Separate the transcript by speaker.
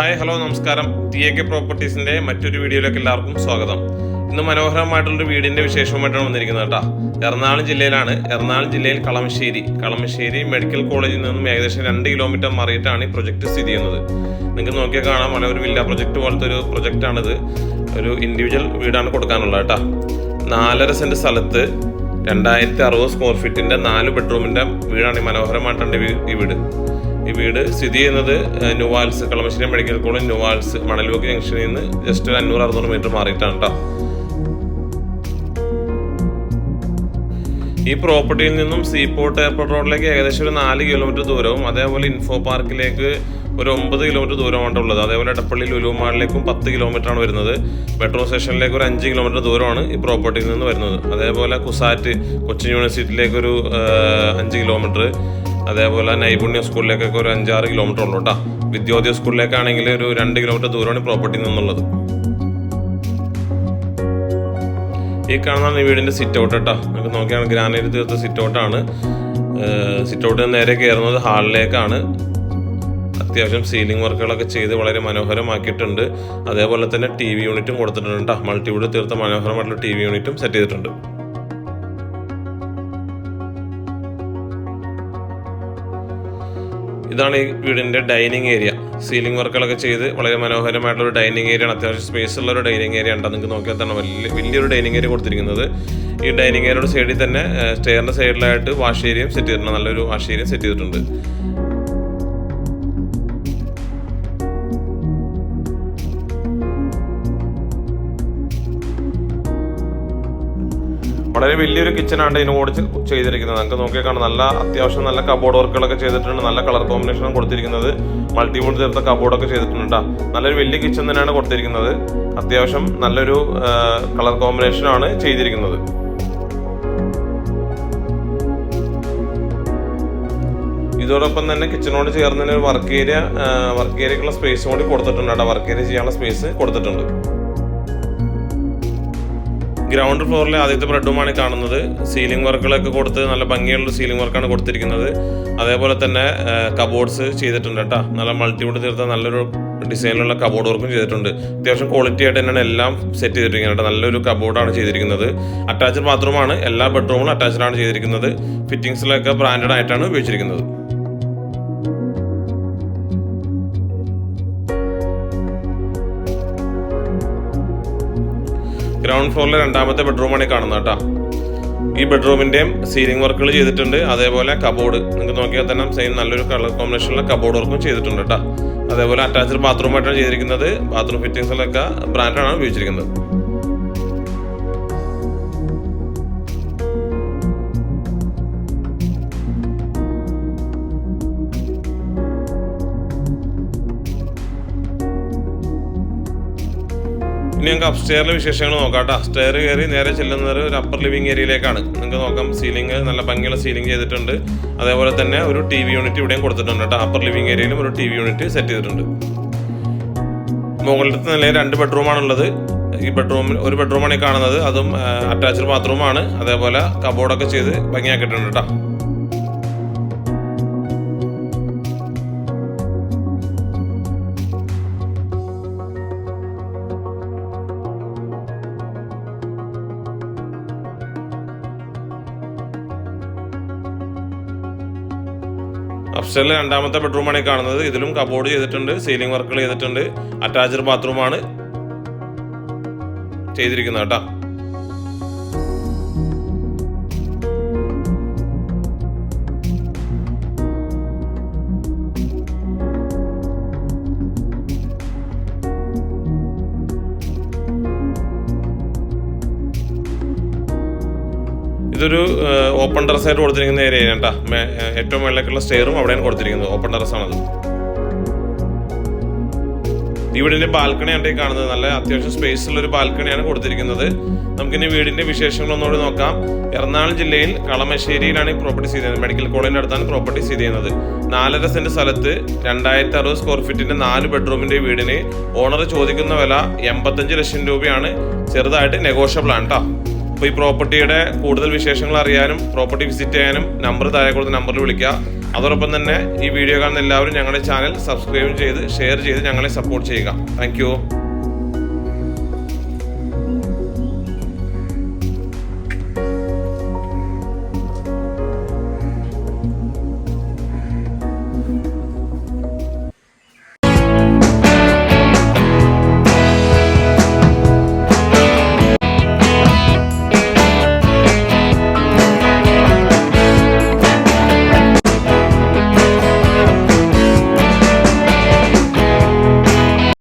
Speaker 1: Hi hello നമസ്കാരം. TAK പ്രോപ്പർട്ടീസിൻ്റെ മറ്റൊരു വീഡിയോയിലേക്ക് എല്ലാവർക്കും സ്വാഗതം. ഇന്ന് മനോഹരമായിട്ടുള്ളൊരു വീടിൻ്റെ വിശേഷവുമായിട്ടാണ് വന്നിരിക്കുന്നത് കേട്ടോ. എറണാകുളം ജില്ലയിലാണ്. എറണാകുളം ജില്ലയിൽ കളമശ്ശേരി മെഡിക്കൽ കോളേജിൽ നിന്നും ഏകദേശം 2 കിലോമീറ്റർ മാറിയിട്ടാണ് ഈ പ്രൊജക്റ്റ് സ്ഥിതി ചെയ്യുന്നത്. നിങ്ങൾക്ക് നോക്കിയാൽ കാണാം, വളരെ ഒരു വില്ല പ്രൊജക്റ്റ് പോലത്തെ ഒരു പ്രൊജക്റ്റാണിത്. ഒരു ഇൻഡിവിജ്വൽ വീടാണ് കൊടുക്കാനുള്ളത് കേട്ടോ. 4.5 സെൻറ്റ് സ്ഥലത്ത് 2060 സ്ക്വയർ ഫീറ്റിൻ്റെ 4 ബെഡ്റൂമിൻ്റെ വീടാണ്. ഈ മനോഹരമായിട്ടുണ്ട് ഈ വീട് സ്ഥിതി ചെയ്യുന്നത് ന്യൂവാൽസ്, കളമശ്ശേരി മെഡിക്കൽ കോളേജ് ന്യൂവാൽസ് മണൽവോക്ക് ജംഗ്ഷനിൽ നിന്ന് ജസ്റ്റ് 500-600 മീറ്റർ മാറിയിട്ടാണ് കേട്ടോ. ഈ പ്രോപ്പർട്ടിയിൽ നിന്നും സീപോർട്ട് എയർപോർട്ട് റോഡിലേക്ക് ഏകദേശം ഒരു 4 കിലോമീറ്റർ ദൂരവും, അതേപോലെ ഇൻഫോ പാർക്കിലേക്ക് ഒരു 9 കിലോമീറ്റർ ദൂരമാണ് ഉള്ളത്. അതേപോലെ എടപ്പള്ളി ലുലു മാളിലേക്കും 10 കിലോമീറ്റർ ആണ് വരുന്നത്. മെട്രോ സ്റ്റേഷനിലേക്ക് ഒരു 5 കിലോമീറ്റർ ദൂരമാണ് ഈ പ്രോപ്പർട്ടിയിൽ നിന്ന് വരുന്നത്. അതേപോലെ കുസാറ്റ് കൊച്ചിൻ യൂണിവേഴ്സിറ്റിയിലേക്ക് ഒരു 5 കിലോമീറ്റർ, അതേപോലെ നൈപുണ്യ സ്കൂളിലേക്കൊക്കെ ഒരു 5-6 കിലോമീറ്റർ ഉള്ളൂ കേട്ടോ. വിദ്യോദയ സ്കൂളിലേക്കാണെങ്കിൽ ഒരു 2 കിലോമീറ്റർ ദൂരമാണ് ഈ പ്രോപ്പർട്ടിയിൽ നിന്നുള്ളത്. ഈ കാണുന്ന ഈ വീടിൻ്റെ സിറ്റ് ഔട്ട് കേട്ടോ. നമുക്ക് നോക്കിയാണ് ഗ്രാനൈറ്റ് തീർത്ത സിറ്റ് ഔട്ടാണ്. സിറ്റ് ഔട്ടിൽ നേരെ കയറുന്നത് ഹാളിലേക്കാണ്. അത്യാവശ്യം സീലിംഗ് വർക്കുകളൊക്കെ ചെയ്ത് വളരെ മനോഹരമാക്കിയിട്ടുണ്ട്. അതേപോലെ തന്നെ TV യൂണിറ്റും കൊടുത്തിട്ടുണ്ട് കേട്ടോ. മൾട്ടിവുഡ് തീർത്ത മനോഹരമായിട്ടുള്ള TV യൂണിറ്റും സെറ്റ് ചെയ്തിട്ടുണ്ട്. ഇതാണ് ഈ വീടിൻ്റെ ഡൈനിങ് ഏരിയ. സീലിംഗ് വർക്കുകളൊക്കെ ചെയ്ത് വളരെ മനോഹരമായിട്ടുള്ളൊരു ഡൈനിങ് ഏരിയ ആണ്. അത്യാവശ്യം സ്പേസ് ഉള്ളൊരു ഡൈനിങ് ഏരിയ ഉണ്ട്. നിങ്ങൾക്ക് നോക്കിയാൽ തന്നെ വലിയൊരു ഡൈനിങ് ഏരിയ കൊടുത്തിരിക്കുന്നത്. ഈ ഡൈനിങ് ഏരിയയുടെ സൈഡിൽ തന്നെ സ്റ്റെയറിൻ്റെ സൈഡിലായിട്ട് വാഷ് ഏരിയയും സെറ്റ് ചെയ്തിട്ടുണ്ട്. നല്ലൊരു വാഷ് ഏരിയയും സെറ്റ് ചെയ്തിട്ടുണ്ട്. വളരെ വലിയൊരു കിച്ചണാണ് ഇതിനോട് ചെയ്തിരിക്കുന്നത്. നമുക്ക് നോക്കിയാൽ കാണാം, അത്യാവശ്യം നല്ല കബോർഡ് വർക്കുകളൊക്കെ ചെയ്തിട്ടുണ്ട്. നല്ല കളർ കോമ്പിനേഷനാണ് കൊടുത്തിരിക്കുന്നത്. മൾട്ടിവുഡ് ചേർത്ത കബോർഡൊക്കെ ചെയ്തിട്ടുണ്ട്. നല്ലൊരു വലിയ കിച്ചൺ തന്നെയാണ് കൊടുത്തിരിക്കുന്നത്. അത്യാവശ്യം നല്ലൊരു കളർ കോമ്പിനേഷനാണ് ചെയ്തിരിക്കുന്നത്. ഇതോടൊപ്പം തന്നെ കിച്ചണോട് ചേർന്ന് തന്നെ ഒരു വർക്ക് ഏരിയക്കുള്ള സ്പേസ് കൂടി കൊടുത്തിട്ടുണ്ട്. വർക്ക് ഏരിയ ചെയ്യാനുള്ള സ്പേസ് കൊടുത്തിട്ടുണ്ട്. ഗ്രൗണ്ട് ഫ്ലോറിലെ ആദ്യത്തെ ബെഡ്റൂമാണ് കാണുന്നത്. സീലിംഗ് വർക്കുകളൊക്കെ കൊടുത്ത് നല്ല ഭംഗിയുള്ള സീലിംഗ് വർക്കാണ് കൊടുത്തിരിക്കുന്നത്. അതേപോലെ തന്നെ കബോർഡ്സ് ചെയ്തിട്ടുണ്ട് കേട്ടോ. നല്ല മൾട്ടിവുഡ് തീർത്ത നല്ലൊരു ഡിസൈനിലുള്ള കബോർഡ് വർക്കും ചെയ്തിട്ടുണ്ട്. അത്യാവശ്യം ക്വാളിറ്റി ആയിട്ട് തന്നെയാണ് എല്ലാം സെറ്റ് ചെയ്തിരിക്കുന്നത്. നല്ലൊരു കബോർഡാണ് ചെയ്തിരിക്കുന്നത്. അറ്റാച്ച്ഡ് ബാത്റൂമാണ്. എല്ലാ ബെഡ്റൂമും അറ്റാച്ച്ഡ് ആണ് ചെയ്തിരിക്കുന്നത്. ഫിറ്റിംഗ്സിലൊക്കെ ബ്രാൻഡഡ് ആയിട്ടാണ് ഉപയോഗിച്ചിരിക്കുന്നത്. ഗ്രൗണ്ട് ഫ്ലോറിലെ 2ാമത്തെ ബെഡ്റൂമാണ് കാണുന്നത് കേട്ടോ. ഈ ബെഡ്റൂമിൻ്റെയും സീലിംഗ് വർക്കുകൾ ചെയ്തിട്ടുണ്ട്. അതേപോലെ കബോർഡ് നിങ്ങൾക്ക് നോക്കിയാൽ തന്നെ സെയിം നല്ലൊരു കളർ കോമ്പിനേഷനിലെ കബോർഡ് വർക്കും ചെയ്തിട്ടുണ്ട് കേട്ടോ. അതേപോലെ അറ്റാച്ച്ഡ് ബാത്റൂമായിട്ടാണ് ചെയ്തിരിക്കുന്നത്. ബാത്റൂം ഫിറ്റിംഗ്സിലൊക്കെ ബ്രാൻഡാണ് ഉപയോഗിച്ചിരിക്കുന്നത്. ഇനി ഞങ്ങൾക്ക് അപ്സ്റ്റെയറിലെ വിശേഷങ്ങൾ നോക്കാം കേട്ടോ. സ്റ്റെയർ കയറി നേരെ ചെല്ലുന്നത് ഒരു അപ്പർ ലിവിംഗ് ഏരിയയിലേക്കാണ്. നിങ്ങൾക്ക് നോക്കാം, സീലിംഗ് നല്ല ഭംഗിയുള്ള സീലിംഗ് ചെയ്തിട്ടുണ്ട്. അതേപോലെ തന്നെ ഒരു TV യൂണിറ്റ് ഇവിടെയും കൊടുത്തിട്ടുണ്ട് കേട്ടോ. അപ്പർ ലിവിംഗ് ഏരിയയിലും ഒരു TV യൂണിറ്റ് സെറ്റ് ചെയ്തിട്ടുണ്ട്. മുകളിലത്തെ നിലയിൽ 2 ബെഡ്റൂമാണുള്ളത്. ഈ ഒരു ബെഡ്റൂമാണ് കാണുന്നത്. അതും അറ്റാച്ച്ഡ് ബാത്റൂമാണ്. അതേപോലെ കബോർഡൊക്കെ ചെയ്ത് ഭംഗിയാക്കിയിട്ടുണ്ട് കേട്ടോ. അപ്സ്റ്റെയറിലെ 2ാമത്തെ ബെഡ്റൂമാണ് കാണുന്നത്. ഇതിലും കബോർഡ് ചെയ്തിട്ടുണ്ട്, സീലിംഗ് വർക്കുകൾ ചെയ്തിട്ടുണ്ട്. അറ്റാച്ച്ഡ് ബാത്റൂമാണ് ചെയ്തിരിക്കുന്നത് കേട്ടോ. ഇതൊരു ഓപ്പൺ ടെറസായിട്ട് കൊടുത്തിരിക്കുന്ന ഏരിയ കേട്ടോ. ഏറ്റവും മുകളിലേക്കുള്ള സ്റ്റെയറും അവിടെയാണ് കൊടുത്തിരിക്കുന്നത്. ഓപ്പൺ ടെറസാണത്. വീടിൻ്റെ ബാൽക്കണിയാണ് കാണുന്നത്. നല്ല അത്യാവശ്യം സ്പേസ് ഉള്ളൊരു ബാൽക്കണിയാണ് കൊടുത്തിരിക്കുന്നത്. നമുക്കിനി വീടിൻ്റെ വിശേഷങ്ങളൊന്നുകൂടി നോക്കാം. എറണാകുളം ജില്ലയിൽ കളമശ്ശേരിയിലാണ് ഈ പ്രോപ്പർട്ടി സ്ഥിതി ചെയ്യുന്നത്. മെഡിക്കൽ കോളേജിൻ്റെ അടുത്താണ് പ്രോപ്പർട്ടി സ്ഥിതി ചെയ്യുന്നത്. 4.5 സെൻറ്റ് സ്ഥലത്ത് 2060 സ്ക്വയർ ഫീറ്റിൻ്റെ 4 ബെഡ്റൂമിൻ്റെ വീടിന് ഓണർ ചോദിക്കുന്ന വില 85 ലക്ഷം രൂപയാണ്. ചെറുതായിട്ട് നെഗോഷ്യബിൾ ആണ് കേട്ടോ. അപ്പോൾ ഈ പ്രോപ്പർട്ടിയുടെ കൂടുതൽ വിശേഷങ്ങൾ അറിയാനും പ്രോപ്പർട്ടി വിസിറ്റ് ചെയ്യാനും നമ്പർ താഴെ കൊടുത്ത നമ്പറിൽ വിളിക്കുക. അതോടൊപ്പം തന്നെ ഈ വീഡിയോ കാണുന്ന എല്ലാവരും ഞങ്ങളുടെ ചാനൽ സബ്സ്ക്രൈബ് ചെയ്ത് ഷെയർ ചെയ്ത് ഞങ്ങളെ സപ്പോർട്ട് ചെയ്യുക. താങ്ക്